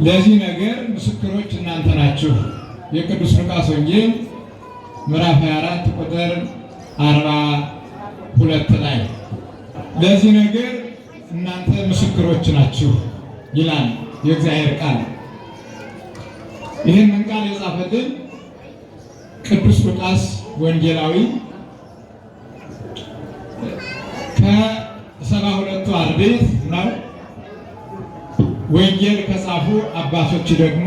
ለዚህ ነገር ምስክሮች እናንተ ናችሁ። የቅዱስ ሉቃስ ወንጌል ምዕራፍ 24 ቁጥር 42 ላይ ለዚህ ነገር እናንተ ምስክሮች ናችሁ ይላል የእግዚአብሔር ቃል። ይህንን ቃል የጻፈልን ቅዱስ ሉቃስ ወንጌላዊ ከ72ቱ አርድእት ነው። ወንጌል ከጻፉ አባቶች ደግሞ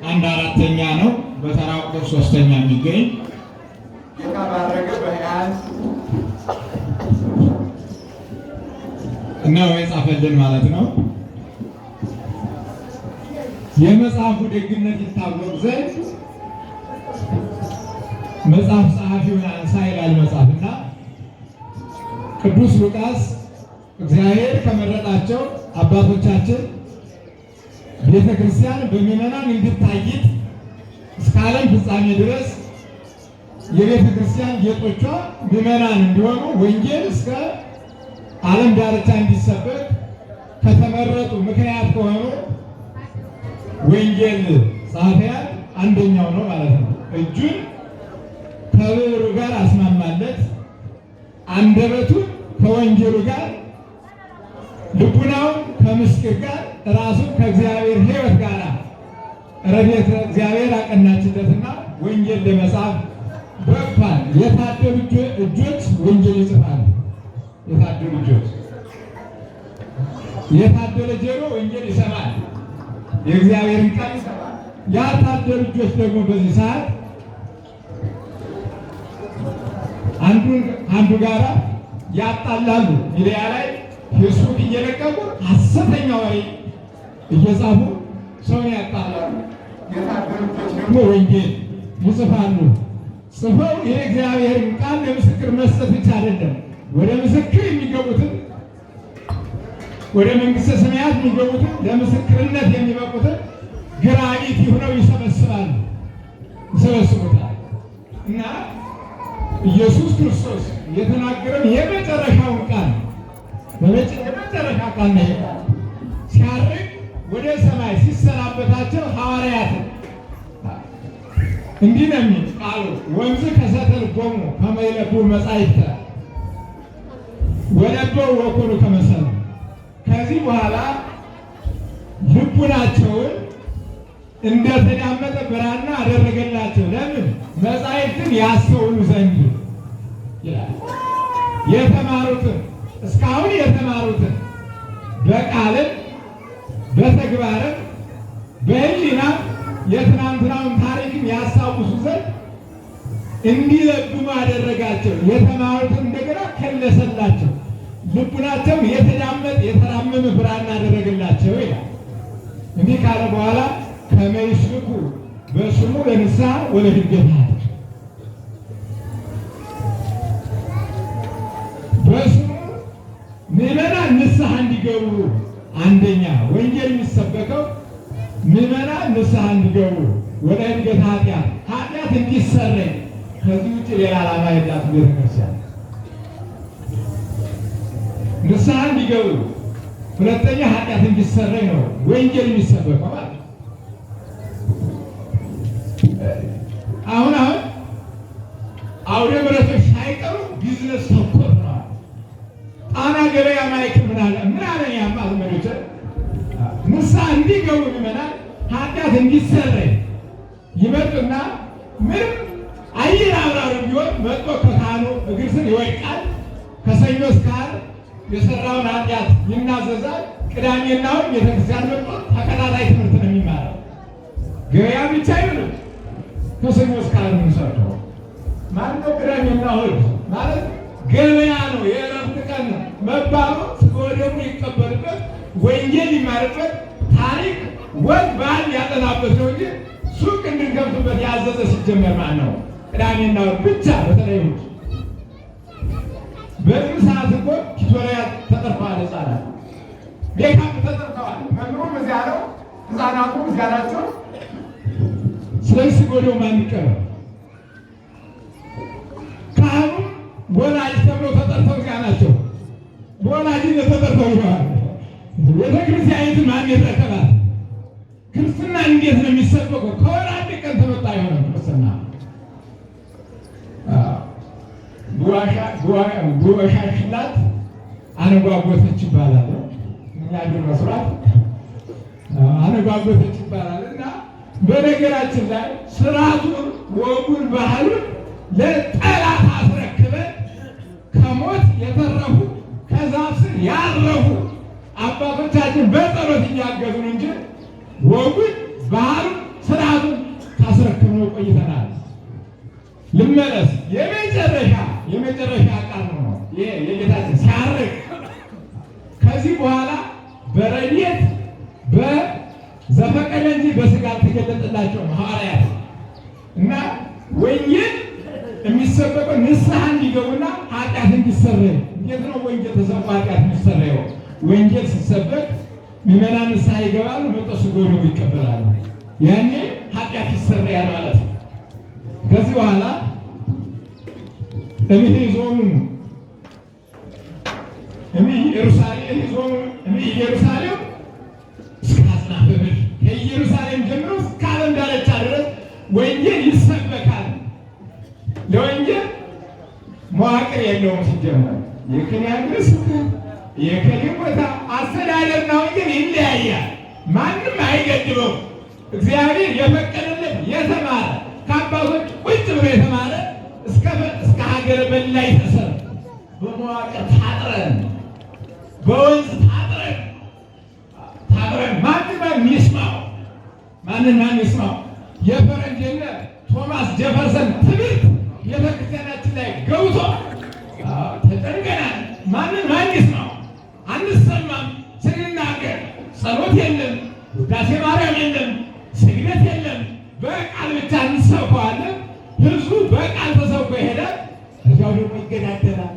1/4 ነው። በተራ ቁጥር 3ኛ የሚገኝ ባረገ በሕያት ነው የጻፈልን ማለት ነው። የመጽሐፉ ደግነት ይታወቅ ዘንድ መጽሐፍ ጸሐፊውን አንሳ ይላል መጽሐፍና ቅዱስ ሉቃስ እግዚአብሔር ከመረጣቸው አባቶቻችን ቤተ ክርስቲያን በምዕመናን እንድታይት እስከ ዓለም ፍጻሜ ድረስ የቤተ ክርስቲያን ጌጦቿ ምዕመናን እንዲሆኑ ወንጌል እስከ ዓለም ዳርቻ እንዲሰበክ ከተመረጡ ምክንያት ከሆኑ ወንጌል ጸሐፊያን አንደኛው ነው ማለት ነው። እጁን ከብዕሩ ጋር አስማማለት፣ አንደበቱን ከወንጌሉ ጋር፣ ልቡናውን ከምስጢር ጋር፣ ራሱን ከእግዚአብሔር ሕይወት ጋር ረድኤተ እግዚአብሔር አቀናችለትና ወንጌል ለመጻፍ በቅቷል። የታደሉ እጆች ወንጌል ይጽፋሉ። የታደሉ እጆች፣ የታደለ ጆሮ ወንጌል ይሰማል፣ የእግዚአብሔርን ቃል ይሰማል። ያልታደሉ እጆች ደግሞ በዚህ ሰዓት አንዱ ጋራ ያጣላሉ። ሚዲያ ላይ ፌስቡክ እየለቀቁ ሐሰተኛ ወሬ እየጻፉ ሰውን ያጣላሉ። የታደሉ እጆች ደግሞ ወንጌል ይጽፋሉ። ጽፈው የእግዚአብሔርን ቃል ለምስክር መስጠት ብቻ አይደለም፣ ወደ ምስክር የሚገቡትን ወደ መንግሥተ ሰማያት የሚገቡትን ለምስክርነት የሚበቁትን ግራኒት ሆነው ይሰበስባሉ፣ ይሰበስቡታል። እና ኢየሱስ ክርስቶስ የተናገረን የመጨረሻውን ቃል የመጨረሻ ቃል ነው። ሲያርግ ወደ ሰማይ ሲሰናበታቸው ሐዋርያትን እንዲህ ነው የሚል ቃሉ ወንዝ ከሰተል ቆሙ ከመይለቡ መጻሕፍተ ወነበው ወኩሉ ከመሰሉ። ከዚህ በኋላ ልቡናቸውን እንደተዳመጠ ብራና አደረገላቸው። ለምን? መጻሕፍትን ያስተውሉ ዘንድ ይላል። የተማሩትን እስካሁን የተማሩትን በቃልም በተግባርም በሕሊና የትናንትናውን ታሪክም ያስታውሱ ዘንድ እንዲለብሙ አደረጋቸው። የተማሩትን እንደገና ከለሰላቸው። ልቡናቸው የተራመመ ብራና አደረገላቸው ይላል። እንዲህ ካለ በኋላ ከመይስልኩ በስሙ ለንስሐ ወለድንገት በስሙ ምዕመናን ንስሐ እንዲገቡ አንደኛ ወንጌል የሚሰበከው ምዕመናን ንስሐ እንዲገቡ ወደ እድገት ኃጢአት እንዲሰረይ። ከዚህ ውጭ ሌላ ዓላማ የላትም ቤተክርስቲያን። ንስሐ እንዲገቡ፣ ሁለተኛ ኃጢአት እንዲሰረይ ነው ወንጌል የሚሰበከው ማለት ነው። አሁን አውደ ምሕረቶች ሳይቀሩ ቢዝነስ ተኮር ነው። ጣና ገበያ ማይክል ምን አለ ያማል መሪዎች ንስሐ እንዲገቡ ምዕመናን ኃጢአት እንዲሰረይ ይመጡና ምንም አየር አብራሪ ቢሆን መጥቶ ከካህኑ እግር ስር ይወድቃል። ከሰኞ እስከ ዓርብ የሰራውን ኃጢአት ይናዘዛል። ቅዳሜና እሑድ ቤተክርስቲያን መጥቶ ተከታታይ ትምህርት ነው የሚማረው። ገበያ ብቻ አይሆንም። ከሰኞ እስከ ዓርብ የምንሰርተው ማነው? ቅዳሜና እሑድ ማለት ገበያ ነው፣ የእረፍት ቀን ነው መባሉ ወደሙ ይቀበልበት፣ ወንጌል ይማርበት፣ ታሪክ ወግ ባህል ያጠናበት ነው እንጂ ሱቅ እንድንከፍትበት ያዘዘ ሲጀመር ማን ነው? ቅዳሜና እሑድ ብቻ። በተለይ እሑድ በዚህ ሰዓት እኮ ኪቶሪያ ተጠርፈዋል፣ ህፃናት ሜካፕ ተጠርፈዋል። መምህሩም እዚያ ነው፣ ህፃናቱም እዚያ ናቸው። ስለዚህ ጎደው ማን ይቀበል? ካህኑ ወላጅ ተብለው ተጠርተው እዚያ ናቸው። በወላጅነት ተጠርተው ይለዋል። ቤተክርስቲያኒቱን ማን ይረከባል? ክርስትና እንዴት ነው የሚሰበከው? ከወር አንድ ቀን ተመጣ አይሆንም ክርስትና። ጉዋሻሽላት አነጓጎተች ይባላል። እኛ ግን መስራት አነጓጎተች ይባላል። እና በነገራችን ላይ ስርዓቱን፣ ወጉን፣ ባህሉን ለጠላት አስረክበን ከሞት የተረፉ ከዛፍ ስር ያረፉ አባቶቻችን በጸሎት እያገዙን እንጂ ወጉን፣ ባህሉን፣ ስርዓቱን ታስረክብነው ቆይተናል። ልመለስ። የመጨረሻ ቃል ነው የጌታችን ሲያርግ ከዚህ በኋላ በረድኤት በዘፈቀደ እንጂ በስጋ አልተገለጠላቸውም ሐዋርያት እና ወንጌል የሚሰበከው ንስሐ እንዲገቡና ኃጢአት እንዲሰረይ። እንዴት ነው ወንጌል ተሰብኮ ኃጢአት የሚሰረየው? ወንጌል ሲሰበክ ምዕመናን ንስሐ ይገባሉ፣ መጠሱ ጎዶ ይቀበላሉ። ያኔ ኃጢአት ይሰረያል ማለት ነው። ከዚህ በኋላ ኢየሩሳሌም እስከ አጽናፈ ምድር ከኢየሩሳሌም ጀምሮ እስከ ዓለም ዳርቻ ድረስ ወንጌል ይሰበካል። ለወንጌል መዋቅር የለውም ሲጀመር። የከሌ ሀገረ ስብከት የከሌ ቦታ አስተዳደርና ወንጌል ይለያያል። ማንም አይገድበው። እግዚአብሔር የፈቀደለት የተማረ ከአባቶች ቁጭ ብሎ የተማረ እስከ ሀገረ በላይ ተሰር በመዋቅር ታጥረን በወንዝ ታጥረን ማንም ይስማው የፈረንጅ የለ ቶማስ ጀፈርሰን ትምህርት ቤተክርስቲያናችን ላይ ገብቶ ተጨንቀናል። ማን ይስማው? አንሰማም። ስንናገር ጸሎት የለም፣ ውዳሴ ማርያም የለም፣ ስግደት የለም። በቃል ብቻ እንሰብከዋለን። ህዝቡ በቃል ተሰብኮ ይሄዳል። እዚያው ደግሞ ይገዳደላል።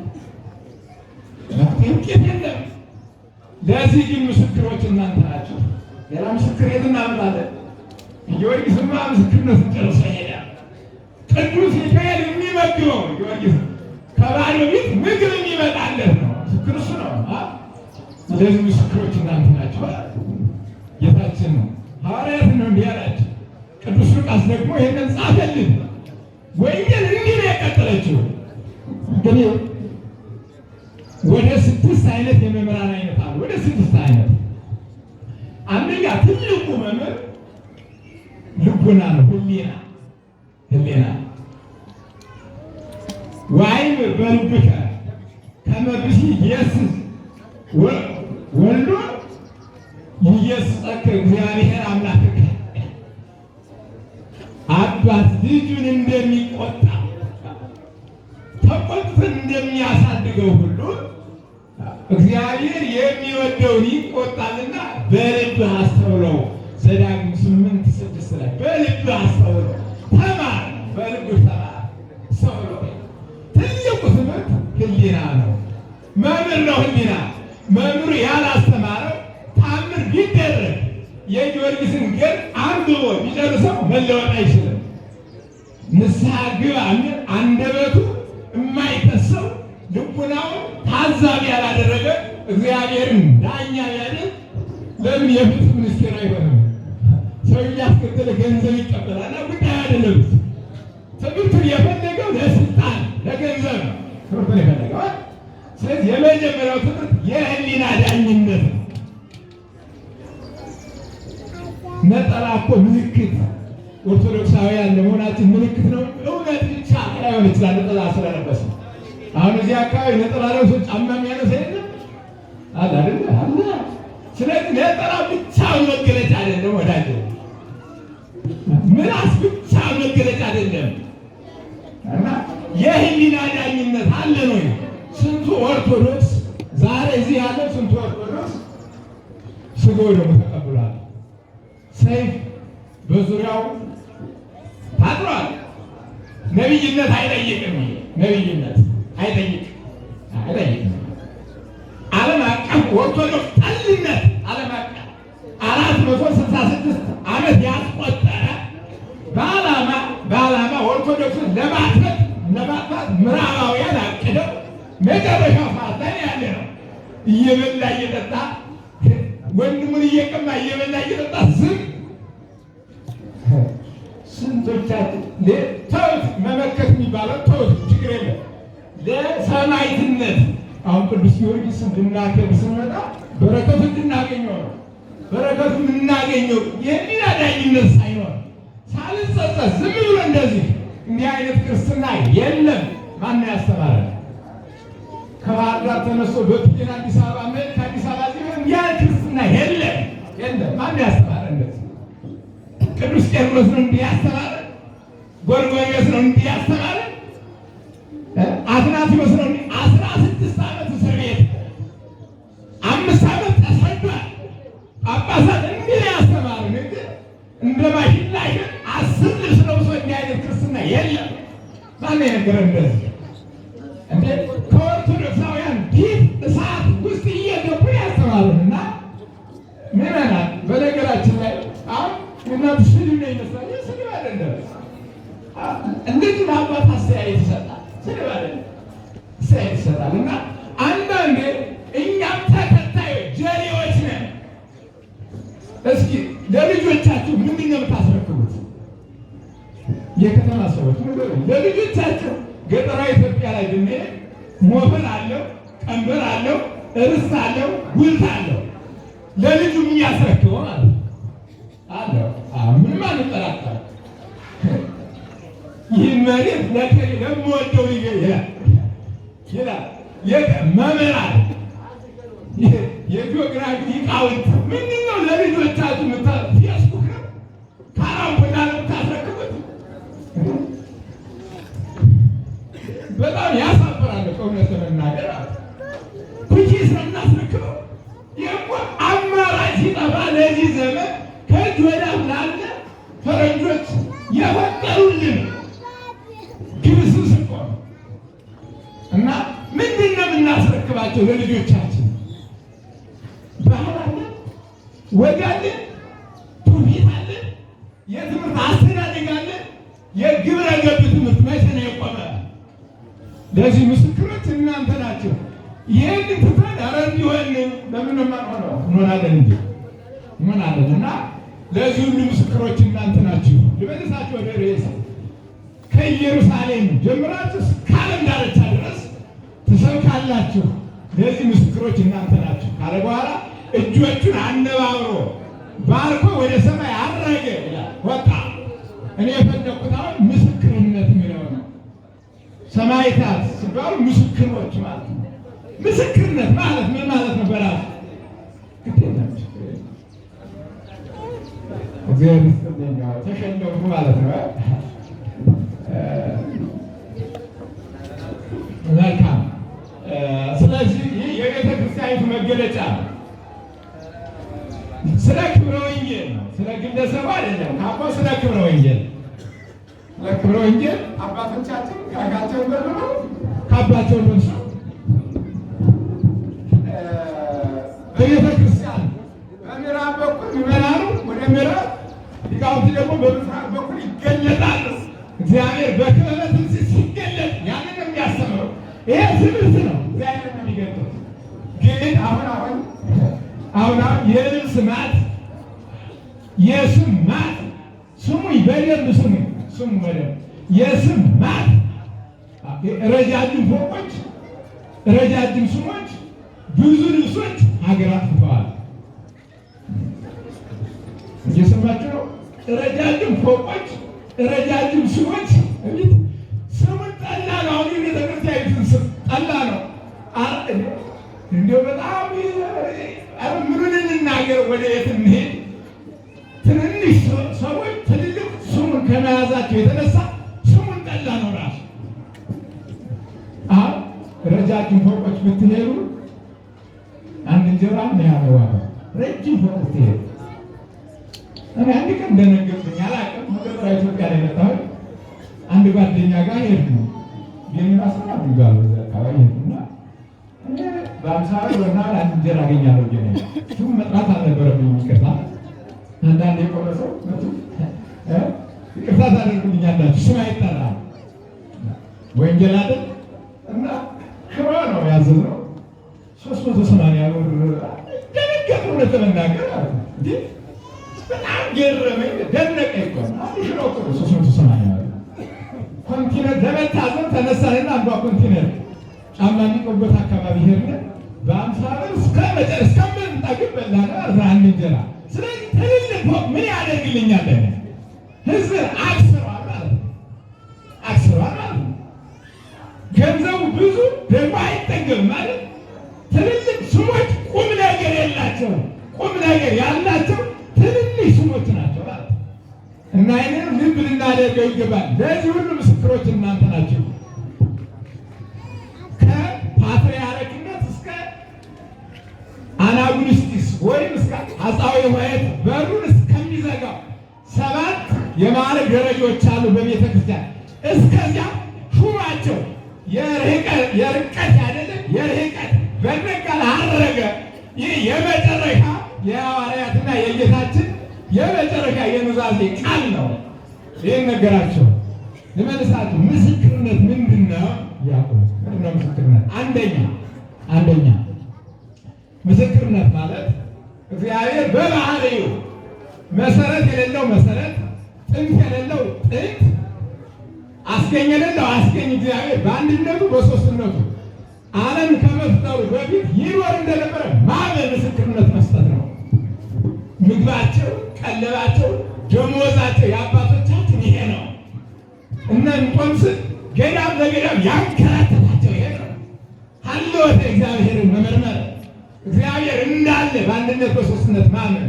ውጤት የለም። ለዚህ ግን ምስክሮች እናንተ ናቸው። ሌላ ምስክር የት እናመጣለን? ጊዮርጊስማ ምስክርነቱን ጨርሶ ይሄዳል። ቅዱስ ሚካኤል የሚመግበው ጊዮርጊስ ከባዶ ቤት ምግብ የሚመጣለት ነው። ምስክር እሱ ነው። ስለዚህ ምስክሮች እናንተ ናቸው። ጌታችን ነው ሐዋርያት ነው እንዲህ ያላቸው። ቅዱስ ሉቃስ ደግሞ ይሄንን ጻፈልን። ወንጌል እንዲህ ነው የቀጠለችው። እንግዲህ ወደ 6 አይነት የመምህራን አይነት አሉ። ወደ 6 አይነት። አንደኛ ትልቁ መምህር ልቡና ነው። ህሊና ዋይም በልብከ ከመ ብእሲ ኢየሱስ ወልዶ ኢየሱሰከ እግዚአብሔር አምላክከ። አባት ልጁን እንደሚቆጣ ተቆጥተን እንደሚያሳድገው ሁሉ እግዚአብሔር የሚወደውን ይቆጣልና በልብህ አስተውለው። ዘዳግም 8:6 ላይ በልብህ አስተውለው ተማር፣ በልብህ ተማር። ትልቁ ትምህርት ህሊና ነው። መምህር ነው ህሊና። መምህሩ ያላስተማረው ታምር ቢደረግ የጊዮርጊስን ገር አንብቦ ቢጨርሰው መለወጥ አይችልም። ንስሐ ግባ የሚል አንደበቱ የማይከሰው ልቡናውን ታዛቢ ያላደረገ እግዚአብሔርን ዳኛ ያደርግ ለምን የፍትህ ሚኒስቴር አይሆንም? ሰው እያስከተለ ገንዘብ ይቀበላል። ጉዳይ አይደለም። ትምህርቱን የፈለገው ለስልጣን ለገንዘብ ነው ትምህርቱን የፈለገው። ስለዚህ የመጀመሪያው ትምህርት የህሊና ዳኝነት ነው። ነጠላ እኮ ምልክት ኦርቶዶክሳውያን ለመሆናችን ምልክት ነው። እውነት ብቻ ላይሆን ይችላል ነጠላ ስለለበሰ። አሁን እዚህ አካባቢ ነጠላ ለብሶ ጫማ የሚያነሳ የለም አለ አይደል? አለ። ስለዚህ ነጠላ ብቻ መገለጫ አይደለም ወዳጅ፣ ምላስ ብቻ መገለጫ አይደለም። እና የህሊና ዳኝነት አለ ነው። ስንቱ ኦርቶዶክስ ዛሬ እዚህ ያለው ስንቱ ኦርቶዶክስ ስጋው ደግሞ ተቀብሏል። ሰይፍ በዙሪያው ታጥሯል። ነቢይነት አይጠይቅም። ነቢይነት አይጠይቅም። ዓለም አቀፍ ኦርቶዶክስ ጠልነት ዓለም አቀፍ 466 ዓመት ያስቆጠረ በዓላማ ኦርቶዶክስን ለማጥፋት ምዕራባውያን አቅደው መጨረሻ ሰዓት ላይ ያለ ነው። እየበላ እየጠጣ ወንድሙን እየቀማ እየበላ እየጠጣ ዝም ተውት፣ መመከት የሚባለው ተውት፣ ችግር የለም። ለሰማዕትነት አሁን ቅዱስ ጊዮርጊስ እንድናከብር ስንመጣ በረከቱ እንድናገኘው ነው። በረከቱ የምናገኘው የሚናዳኝነት ሳይኖር ሳልጸጸት ዝም ብሎ እንደዚህ እንዲህ አይነት ክርስትና የለም። ማነው ያስተማረን? ከባህር ዳር ተነስቶ በፕሌን አዲስ አበባ መሄድ፣ ከአዲስ አበባ ሲሆን እንዲህ አይነት ክርስትና የለም። ማነው ያስተማረን? እንደዚህ ቅዱስ ቄርሎስ ነው እንዲህ ያስተማረን? ጎርጎርዮስ ነው እንዲህ ያስተማረን? አትናቴዎስ ነው እንዲህ 16 ዓመት እስር ቤት 5 ዓመት ተሰዷል። ጳጳሳት እንዲህ ያስተማሩን እንጂ እንደ ማሽላ ግን 10 ልብስ ለብሶ እንዲህ አይነት ክርስትና የለም። ማነው የነገረን እንደዚህ? እንደ ከኦርቶዶክሳውያን ፊት እሳት ውስጥ እየገቡ ያስተማሩን እና ምዕመናን። በነገራችን ላይ አሁን እናንተ ስድብ ነው ይመስላል። ስድብ አይደለም። እንደዚህ ለአባት አስተያየት ይሰጣል። ስድብ አይደለም፣ አስተያየት ይሰጣል። እና አንዳንዴ እኛም ተከታዮች ጀሌዎች ነን። እስኪ ለልጆቻችሁ ምንድን ነው የምታስረክቡት? የከተማ ሰዎች ለልጆቻችሁ ገጠራዊ ኢትዮጵያ ላይ ብንሄድ ሞፈር አለው፣ ቀንበር አለው፣ እርስ አለው፣ ጉልት አለው። ለልጁ የሚያስረክበው ማለት አለው። ምንም አንጠራጠር። ይህ መሬት ለምወደው ይላል። መምህራን የጂኦግራፊ ሊቃውንት ምንድን ነው ለልጆቻችሁ ፌስቡክ ነው ካራምቡላ ነው የምታስረክቡት? በጣም ያሳፍራል። ከእውነት ለመናገር ኩኪስ ነው የምናስረክበው። ይህ አማራጭ ሲጠፋ ለዚህ ዘመን ከእጅ ወደ አፍ ላለ ፈረንጆች የፈጠሩልን ግብስብስ እኮ ነው። እና ምንድን ነው የምናስረክባቸው ለልጆቻችን? ባህል አለን፣ ወግ አለን፣ ትውፊት አለን፣ የትምህርት አስተዳደግ አለን። የግብረ ገብ ትምህርት መቼ ነው የቆመ? ለዚህ ምስክሮች እናንተ ናቸው። ይህን ትተን ኧረ እንዲሆን ለምን ማሆነው እንሆናለን እንጂ እንሆናለን። እና ለዚህ ሁሉ ምስክሮች እናንተ ናችሁ። ልመልሳችሁ ወደ ርዕስ። ከኢየሩሳሌም ጀምራችሁ እስከ ዓለም ዳርቻ ድረስ ትሰብካላችሁ። ለዚህ ምስክሮች እናንተ ናችሁ ካለ በኋላ እጆቹን አነባብሮ ባርኮ ወደ ሰማይ አረገ ይላል። ወጣ። እኔ የፈለኩት አሁን ምስክርነት የሚለው ነው። ሰማዕታት ሲባሉ ምስክሮች ማለት ነው። ምስክርነት ማለት ምን ማለት ነው? በራሱ እግዚአብሔር ይስጥልኝ ተሸነፉ ማለት ነው። መልካም። ስለዚህ ይህ የቤተ ክርስቲያኒቱ መገለጫ ነው። ስለ ክብረ ወንጌል ነው፣ ስለ ግለሰቡ አይደለም። ካባ ስለ ክብረ ወንጌል ለክብረ ወንጌል አባቶቻችን ካጋቸውን በልበው ካባቸውን ለብሰው በቤተ ክርስቲያን በምዕራብ በኩል ምዕመናኑ ወደ ምዕራብ፣ ሊቃውንት ደግሞ በምስራቅ በኩል ይገለጣሉ። እግዚአብሔር በክበበ ትንሣኤ ሲገለጥ ያንን ነው የሚያስተምረው። ይሄ ትምህርት ነው፣ እግዚአብሔር ነው የሚገልጠው። ግን አሁን የልብስ ማት፣ የስም ማት ስሙኝ፣ በደንብ ስሙኝ። ስሙ በደንብ የስም ማት፣ ረጃጅም ፎቆች፣ ረጃጅም ስሞች፣ ብዙ ልብሶች ሀገር አጥፍተዋል። እየሰማችሁ ነው? ረጃጅም ፎቆች፣ ረጃጅም ስሞች። ስሙን ጠላ ነው። አሁን ቤተክርስቲያኒቱን ስም ጠላ ነው። እንዲያው በጣም ምኑን እንናገር? ወደ የት እንሄድ? ትንንሽ ሰዎች ትልልቅ ስሙን ከመያዛቸው የተነሳ ስሙን ጠላ ነው ራሱ። አሁን ረጃጅም ፎቆች ብትሄዱ አንድ እንጀራ ነው ያለው። ረጅም ፎቅ ብትሄዱ እኔ አንድ ቀን እንደነገርኩኝ አላውቅም። ወደ ኢትዮጵያ ላይ መጣሁ። አንድ ጓደኛ ጋር ሄድኩ። የኔራስና ይባላል አካባቢ ሄድኩና በአምሳሌ ወና አንድ እንጀራ አገኛለሁ። ስሙ መጥራት አልነበረብኝም። ይቅርታ አንዳንድ የቆመ ሰው ይቅርታ ታደርጉልኛላችሁ። ስም አይጠራም። ወንጌል አይደል እና ክብረ ነው ያዘዝነው 380 ብር ደነገጥኩ። እውነት ለመናገር በጣም ገረመኝ፣ ደነቀኝ እኮ 380 ብር ለመታዘብ ተነሳንና አንዷ ኮንቴነር ጫማ የሚቆበት አካባቢ ሄድን። በአምሳ ብር እስከምንጠግብ በላን 11 እንጀራ። ስለዚህ ትልልቅ ፎቅ ምን ያደርግልኛል? ህዝብ አክስሯል ማለት ነው። አክስሯል ማለት ነው። ገንዘቡ ብዙ ደግሞ አይጠገብም ማለት ትልልቅ ስሞች ቁም ነገር የላቸው። ቁም ነገር ያላቸው ትልልቅ ስሞች ናቸው ማለት ነው። እና ይህንን ልብ ልናደርገው ይገባል። ለዚህ ሁሉ ምስክሮች እናንተ ናቸው። ከፓትርያርክነት እስከ አናጉንስጢስ ወይም እስከ አጻዊ ሆሄት በሩን እስከሚዘጋው 7 የማዕረግ ደረጃዎች አሉ በቤተ ክርስቲያን። እስከዚያ ሹማቸው የርቀት አይደለም የርቀት በነቃል አረገ። ይህ የመጨረሻ የሐዋርያትና የጌታችን የመጨረሻ የኑዛዜ ቃል ነው። ይህን ነገራቸው ልመልሳችሁ። ምስክርነት ምንድን ነው? ያዕቆብ ምንድን ነው ምስክርነት? አንደኛ ምስክርነት ማለት እግዚአብሔር በባህሪው መሰረት የሌለው መሰረት፣ ጥንት የሌለው ጥንት፣ አስገኝ የሌለው አስገኝ እግዚአብሔር በአንድነቱ በሦስትነቱ ዓለም ከመፍጠሩ በፊት ይኖር እንደነበረ ማመን ምስክርነት መስጠት ነው። ምግባቸው፣ ቀለባቸው፣ ደሞዛቸው የአባቶቻችን ይሄ ነው። እነ እንጦንስን ገዳም ለገዳም ያንከራተታቸው ይሄ ነው። ሀልወተ እግዚአብሔርን መመርመር፣ እግዚአብሔር እንዳለ በአንድነት በሦስትነት ማመን።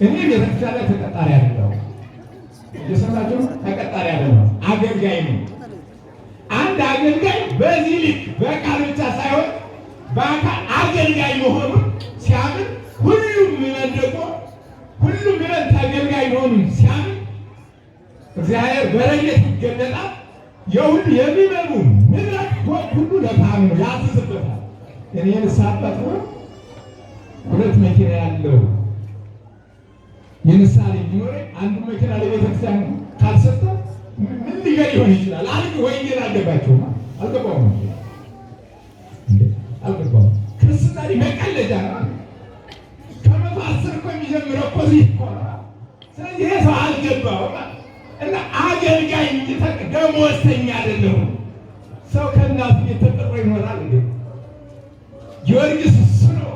እኔ ቤተክርስቲያን ላይ ተቀጣሪ አይደለሁም። እየሰማችሁ ተቀጣሪ አይደለሁም፣ አገልጋይ ነው። አንድ አገልጋይ በዚህ ልክ በቃል ብቻ ሳይሆን በአካል አገልጋይ መሆኑን ሲያምን፣ ሁሉም ምዕመን ደግሞ ሁሉም ምዕመን ተገልጋይ መሆኑን ሲያምን እግዚአብሔር በረድኤት ይገለጣል። የሁሉ የሚመኑ ንብረት ሁሉ ለካህኑ ነው ያስዝበታል። እኔ ንስሐ አባት ነው 2 መኪና ያለው የንስሐ ልጅ ቢኖረኝ አንዱ መኪና ለቤተክርስቲያን ካልሰጠ ምን ሊገር ይሆን ይችላል? ወንጌል አለባቸው አልገባውም። ክርስትና መቀለጃ ከመቶ 10 እኮ የሚጀምረው እኮ እዚህ እኮ ነው። ስለዚህ ይሄ ሰው አልገባውም እና አገልጋይ እንጂ ደመወዝተኛ አይደለሁም። ሰው ከእናቱ ቤት ተቀጥሮ ይኖራል እንዴ? ጊዮርጊስ እሱ ነው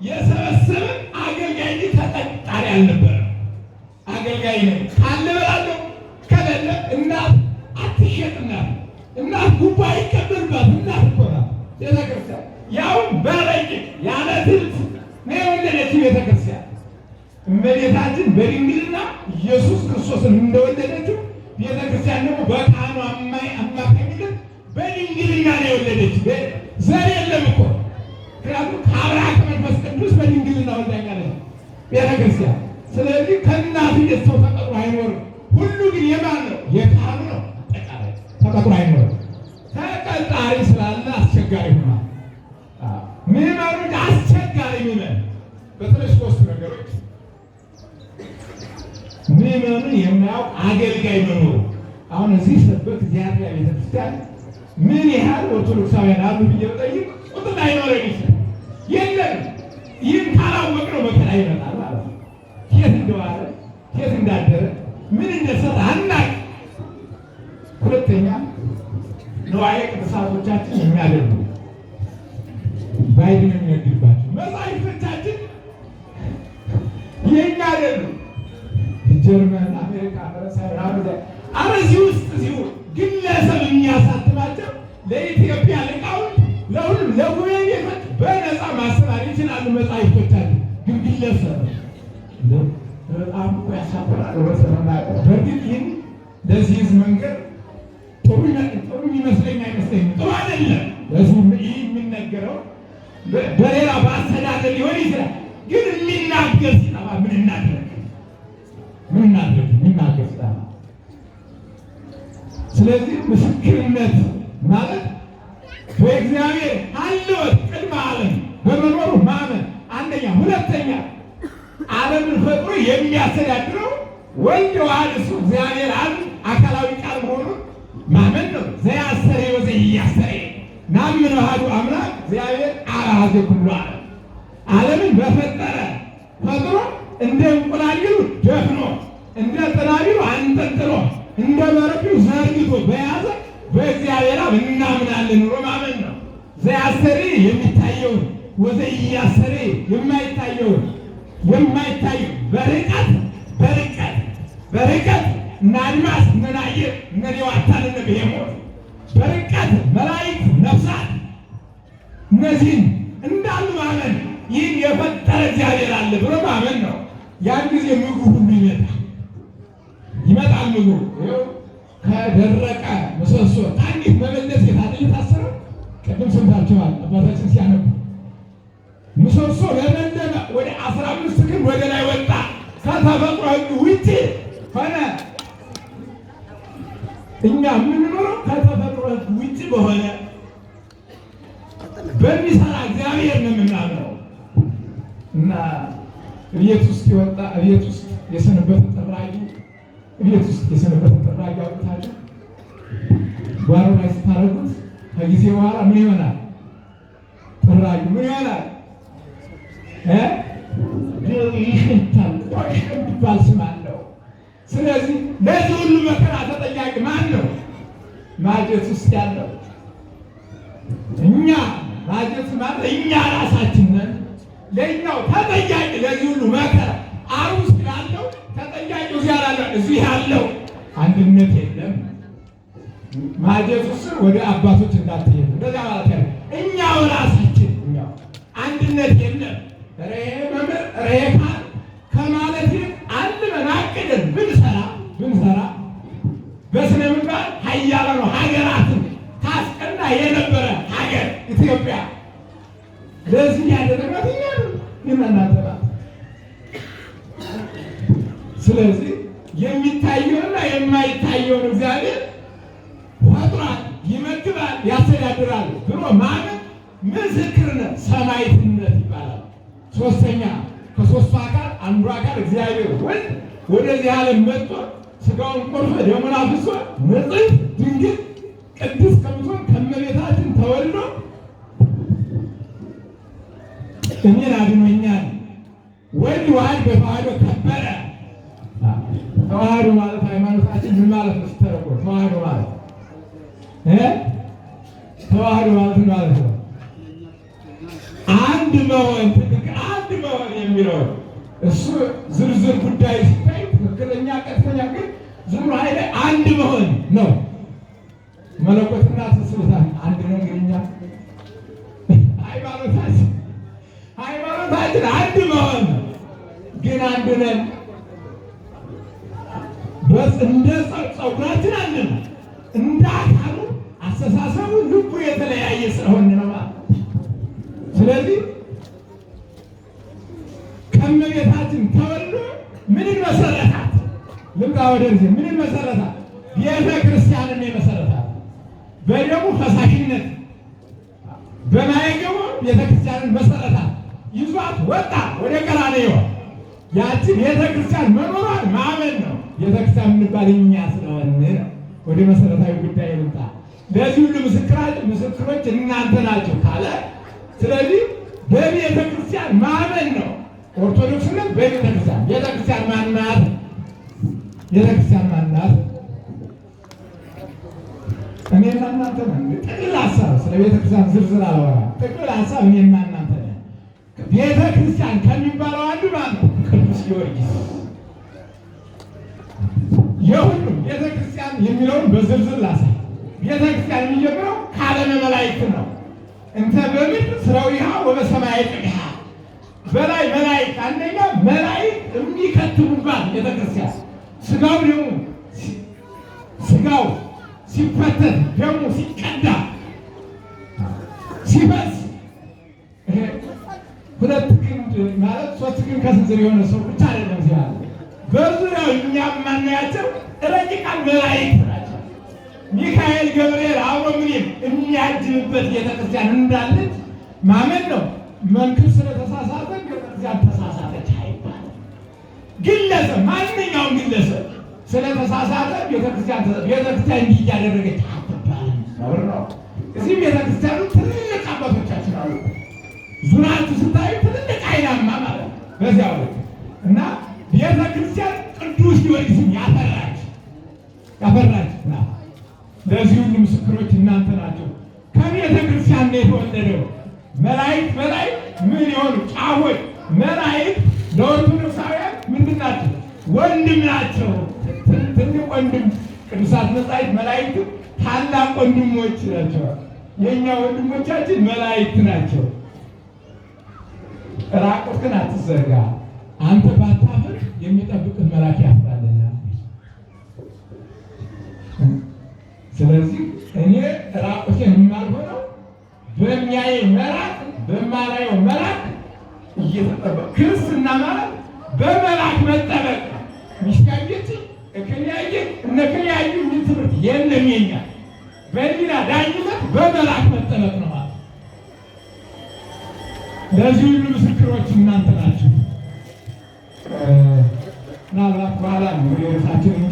የሰበሰበ አገልጋይ እንጂ ተቀጣሪ አልነበረም። አገልጋይ ነው ካለ እበላለሁ ከሌለ እናት አትሸጥ። እናት ጉባ ይቀበልባት እናት እኮ ናት ቤተክርስቲያን። ያውም በረቂቅ ያለ ትልት ነው የወለደች ቤተክርስቲያን። እመቤታችን በድንግልና ኢየሱስ ክርስቶስን እንደወለደችው ቤተክርስቲያን ደግሞ በካህኑ አማካኝነት በድንግልና ነው የወለደች። ዘር የለም እኮ ምክንያቱም ከአብርሃም ከመንፈስ ቅዱስ በድንግልና ወልዳኛለች ቤተክርስቲያን። ስለዚህ ከእናቱ ቤት ሰው ተቀጥሮ አይኖርም። ሁሉ ግን የማን ነው? የካህኑ ነው። ተቀጥሮ አይኖርም። ተቀጣሪ ስላለ አስቸጋሪ ሆኗል። ምዕመኑን አስቸጋሪ ምዕመን በተለይ 3 ነገሮች ምዕመኑን የማያውቅ አገልጋይ መኖሩ። አሁን እዚህ ሰበት እግዚአብሔር ቤተክርስቲያን ምን ያህል ኦርቶዶክሳውያን አሉ ብዬ ብጠይቅ ቁጥር አይኖረኝ ይችላል። የለም። ይህን ካላወቅነው መከራ ይመጣል ማለት ነው። የት እንደዋለ የት እንዳደረ ምን እንደሰራ አናውቅ። ሁለተኛ ንዋየ ቅድሳቶቻችን የሚያደርጉ ባይድን የሚነግርባቸው መጻሕፍቶቻችን የኛ አይደሉ። ጀርመን፣ አሜሪካ፣ ፈረንሳይ እዚህ ውስጥ እዚሁ ግለሰብ የሚያሳትማቸው ለኢትዮጵያ ሊቃውንት ለሁሉም ለጉባኤ ቤቶች በነፃ ማስተማር ይችላሉ። መጻሕፍቶቻችን ግን ግለሰብ በጣም እኮ ያሳፍራል። በእርግጥ ይህን ለዚህ ህዝብ መንገድ ጥሩ ይመስለኝ አይመስለኝም? ጥሩ አይደለም። ለህዝቡ ይህ የሚነገረው በሌላ በአስተዳደር ሊሆን ይችላል። ግን የሚናገር ሲጠፋ ምን እናድርግ? የሚናገር ሲጠፋ። ስለዚህ ምስክርነት ማለት በእግዚአብሔር ሀልወት ቅድመ ዓለም በመኖሩ ማመን አንደኛ። ሁለተኛ ዓለምን ፈጥሮ የሚያስተዳድረው ወልድ ዋሕድ እሱ እግዚአብሔር አንድ አካላዊ ቃል መሆኑን ማመን ነው። ዘያስተሬ ወዘኢያስተሬ ናምን አሐዱ አምላክ እግዚአብሔር አሐዜ ኩሉ ዓለም። ዓለምን በፈጠረ ፈጥሮ እንደ እንቁላሊሉ ደፍኖ እንደ ጥናቢሉ አንጠልጥሎ እንደ መረቢው ዘርግቶ በያዘ በእግዚአብሔር አብ እናምናለን ብሎ ማመን ነው። ዘያሰሪ የሚታየውን ወዘኢያሰሪ የማይታየውን በርቀት እነ አድማስ እነ ናየር እነ ሌዋታን እነ ብሄሞት በርቀት መላእክት ነፍሳት እነዚህን እንዳሉ ማመን ይህን የፈጠረ እግዚአብሔር አለ ብሎ ማመን ነው። ያን ጊዜ ምግቡ ሁሉ ይመጣል። ምግቡ ከደረቀ ምሰሶ አንዲት መበለት የታደለ ታሰረ። ቅድም ሰምታችኋል አባታችን ሲያነቡ ምሰሶ ለመለመ ወደ 15 ክንድ ወደ ላይ ወጣ። ከተፈጥሮ ሕግ ውጪ ሆነ። እኛ የምንኖረው ከተፈጥሮ ሕግ ውጪ በሆነ በሚሰራ እግዚአብሔር ነው የምናምነው። እና ቤት ውስጥ የወጣ ቤት ውስጥ የሰነበተ ጠራጊ ቤት ውስጥ የሰነበተ ጠራጊ አውጥታችሁ ጓሮ ላይ ስታረጉት ከጊዜ በኋላ ምን ይሆናል? ጠራጊ ምን ይሆናል? ይሽታል። ቆሽ የሚባል ስም አለው። ስለዚህ ለዚህ ሁሉ መከራ ተጠያቂ ማን ነው? ማጀት ውስጥ ያለው እኛ ማጀት ማለት እኛ ራሳችን ነን። ለኛው ተጠያቂ ለዚህ ሁሉ መከራ አሩስ ያለው ተጠያቂ እዚህ ያለው አንድነት የለም። ማጀት ውስጥ ወደ አባቶች እንዳትሄዱ እንደዛ ማለት ነው። እኛው ራሳችን እኛው አንድነት የለም። ሬካ ከማለት አንድ መናቅደን ብንሰራ በስነ ምግባር ኃያላኑ ሀገራትን ታስቀና የነበረ ሀገር ኢትዮጵያ ለዚህ ያደረጋት እኛ ይመናተራ። ስለዚህ የሚታየውና የማይታየውን እግዚአብሔር ፈጥሯል፣ ይመግባል፣ ያስተዳድራል ብሎ ማለት ምስክርነት ሰማዕትነት ይባላል። ሶስተኛ ከሶስቱ አካል አንዱ አካል እግዚአብሔር ወልድ ወደዚህ ዓለም መጥቶ ስጋውን ቆርሶ ደሙን አፍስሶ ንጽሕት ድንግል ቅድስት ከምትሆን ከእመቤታችን ተወልዶ እኔን አድኖኛል። ወልድ ዋሕድ በተዋሕዶ ከበረ። ተዋሕዶ ማለት ሃይማኖታችን ምን ማለት ነው? ስተረጎም ተዋሕዶ ማለት ተዋሕዶ ማለት ነው አንድ መሆን የሚለው እሱ ዝርዝር ጉዳይ ሲታይ ትክክለኛ ቀጥተኛ ግን ዝም ብሎ ኃይለ አንድ መሆን ነው። መለኮትና ስልጣን አንድ ነው። እንግዲህ ሃይማኖታችን አንድ መሆን ግን አንድ ነን። እንደ ፀጉራችን አንድ ነው። እንደ አካሉ አስተሳሰቡ ልቡ የተለያየ ስለሆነ ነው ማለት። ስለዚህ ከእመቤታችን ተወልዶ ምንን መሰረታት? ልምጣ ወደዚህ ምንን መሰረታት? ቤተ ክርስቲያንን የመሰረታት በደሙ ፈሳሽነት በማይገቡ ቤተ ክርስቲያንን መሰረታት። ይዟት ወጣ ወደ ቀራንዮ። ያቺ ቤተ ክርስቲያን መኖሯን ማመን ነው። ቤተ ክርስቲያን የምንባል እኛ ስለሆነ ነው። ወደ መሰረታዊ ጉዳይ ልምጣ። ለዚህ ሁሉ ምስክሮች እናንተ ናቸው ካለ ስለዚህ በቤተ ክርስቲያን ማመን ነው። ኦርቶዶክስነት በቤተ ክርስቲያን ቤተ ክርስቲያን ማናት? ቤተ ክርስቲያን ማናት? እኔና እናንተ ነን። ጥቅል ሀሳብ ስለ ቤተ ክርስቲያን ዝርዝር አላወራም። ጥቅል ሀሳብ እኔና እናንተ ነን። ቤተ ክርስቲያን ከሚባለው አንዱ ማለት ነው ቅዱስ ጊዮርጊስ። የሁሉም ቤተ ክርስቲያን የሚለውን በዝርዝር ላሳይ። ቤተ ክርስቲያን የሚጀምረው ከዓለመ መላእክት ነው። እንተ በምድር ሥራዊሃ ወበሰማይ ቅድሃ። በላይ መላእክት አንደኛ መላእክት የሚከትሙባት ቤተ ክርስቲያን ስጋው ደግሞ ስጋው ሲፈተት ደግሞ ሲቀዳ ሲፈስ ሁለት ክንድ ማለት 3 ክንድ ከስንዝር የሆነ ሰው ብቻ አይደለም ሲያለ በዙሪያው እኛ የማናያቸው ረቂቃን መላእክት ናቸው። ሚካኤል ገብርኤል አብሮ ምንም የሚያጅብበት ቤተክርስቲያን እንዳለች ማመን ነው። መንክር ስለተሳሳተ ቤተክርስቲያን ተሳሳተች አይባልም። ግለሰብ ማንኛውም ግለሰብ ስለተሳሳተ ቤተክርስቲያን እንዲህ እያደረገች አትባልም። ነውር ነው። እዚህ ቤተክርስቲያኑ ትልልቅ አባቶቻችን አሉ። ዙሪያችሁ ስታዩ ትልልቅ አይናማ ማለት ነው። በዚያው እና ቤተክርስቲያን ቅዱስ ጊዮርጊስን ያፈራች ለዚህ ሁሉ ምስክሮች እናንተ ናቸው። ከቤተ ክርስቲያን ነው የተወለደው። መላእክት ምን ይሆኑ? ጫፎች። መላእክት ለኦርቶዶክሳውያን ምንድን ናቸው? ወንድም ናቸው። ትልቅ ወንድም። ቅዱሳት መጻሕፍት መላእክት ታላቅ ወንድሞች ናቸው። የእኛ ወንድሞቻችን መላእክት ናቸው። ራቁትህን አትዘርጋ፣ አንተ ባታፍር የሚጠብቅህ መልአክ ያፍራልና። ስለዚህ እኔ ራቁቴን የማልሆነው በሚያይ መልአክ በማላየው መልአክ እየተጠበቅ ክርስትና ማለት በመልአክ መጠበቅ። ሚስካየች እክልያየ እነክልያዩ ምን ትምህርት የለም። የኛ በሊና ዳኝነት በመልአክ መጠበቅ ነው ማለት። ለዚህ ሁሉ ምስክሮች እናንተ ናችሁ። ምናልባት በኋላ ነው ርዕሳችንን